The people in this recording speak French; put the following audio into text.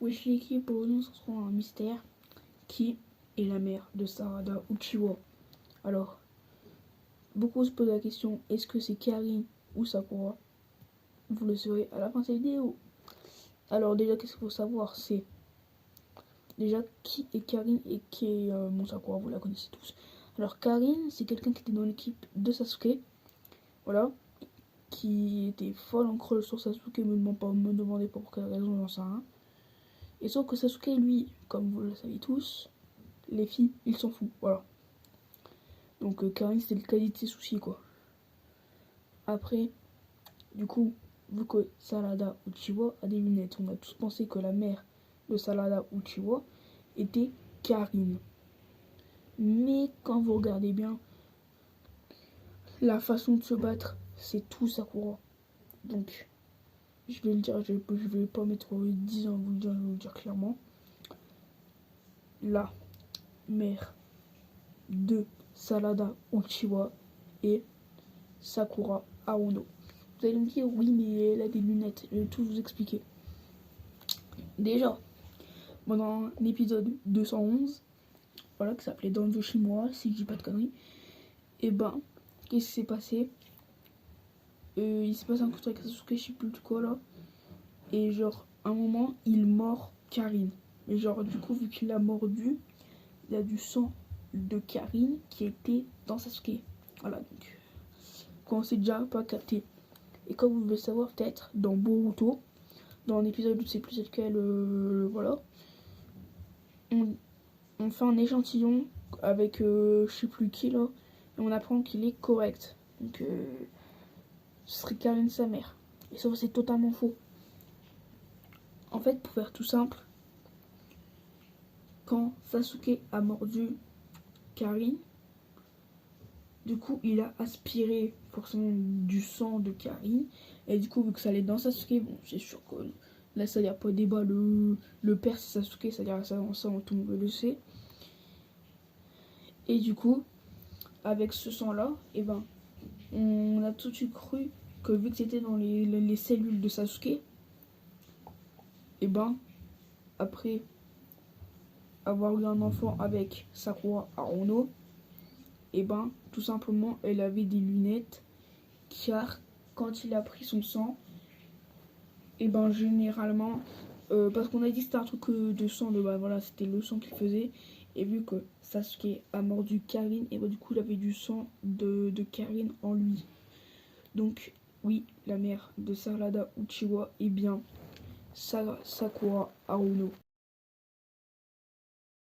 Wesh l'équipe, aujourd'hui ce sera un mystère. Qui est la mère de Sarada Uchiwa? Alors, beaucoup se posent la question, est-ce que c'est Karin ou Sakura? Vous le saurez à la fin de cette vidéo. Alors déjà, qu'est-ce qu'il faut savoir? C'est déjà qui est Karin et qui est mon Sakura, vous la connaissez tous. Alors Karin, c'est quelqu'un qui était dans l'équipe de Sasuke. Voilà. Qui était folle en creuse sur Sasuke, me demandez pas pour quelle raison, j'en sais rien. Et sauf que Sasuke, lui, comme vous le savez tous, les filles, il s'en fout, voilà. Donc Karin, c'était le cadet de ses soucis, quoi. Après, du coup, vu que Sarada Uchiwa a des lunettes, on a tous pensé que la mère de Sarada Uchiwa était Karin. Mais quand vous regardez bien, la façon de se battre, c'est tout Sakura. Donc, je vais le dire, je vais pas mettre 10 ans à vous le dire, je vais vous le dire clairement. La mère de Sarada Uchiwa et Sakura Haruno. Vous allez me dire, oui, mais elle a des lunettes. Je vais tout vous expliquer. Déjà, dans l'épisode 211, voilà, qui s'appelait Danzo Shimura, si je dis pas de conneries, et ben, qu'est-ce qui s'est passé? Il s'est passé un coup avec Sasuke, je sais plus de quoi là. Et genre, à un moment, il mord Karin. Et genre, du coup, vu qu'il l'a mordu, il y a du sang de Karin qui était dans Sasuke. Voilà, donc, qu'on sait déjà pas capté. Et comme vous devez savoir, peut-être, dans Boruto, dans un épisode, je sais plus c'est lequel, voilà, on fait un échantillon avec je sais plus qui là, et on apprend qu'il est correct. Donc, ce serait Karin sa mère. Et ça, c'est totalement faux. En fait, pour faire tout simple, quand Sasuke a mordu Karin, du coup, il a aspiré forcément du sang de Karin. Et du coup, vu que ça allait dans Sasuke, bon, c'est sûr que là, ça n'y a pas de débat. Le père, c'est Sasuke, ça ira ça, tout le monde le sait. Et du coup, avec ce sang-là, et ben, on a tout de suite cru que vu que c'était dans les cellules de Sasuke, et ben, après avoir eu un enfant avec Sakura Haruno, et ben, tout simplement, elle avait des lunettes, car quand il a pris son sang, et ben généralement, parce qu'on a dit que c'était un truc de sang, voilà, c'était le sang qu'il faisait, et vu que Sasuke a mordu Karin, et ben du coup il avait du sang de Karin en lui. Donc oui, la mère de Sarada Uchiwa est bien Sakura Haruno.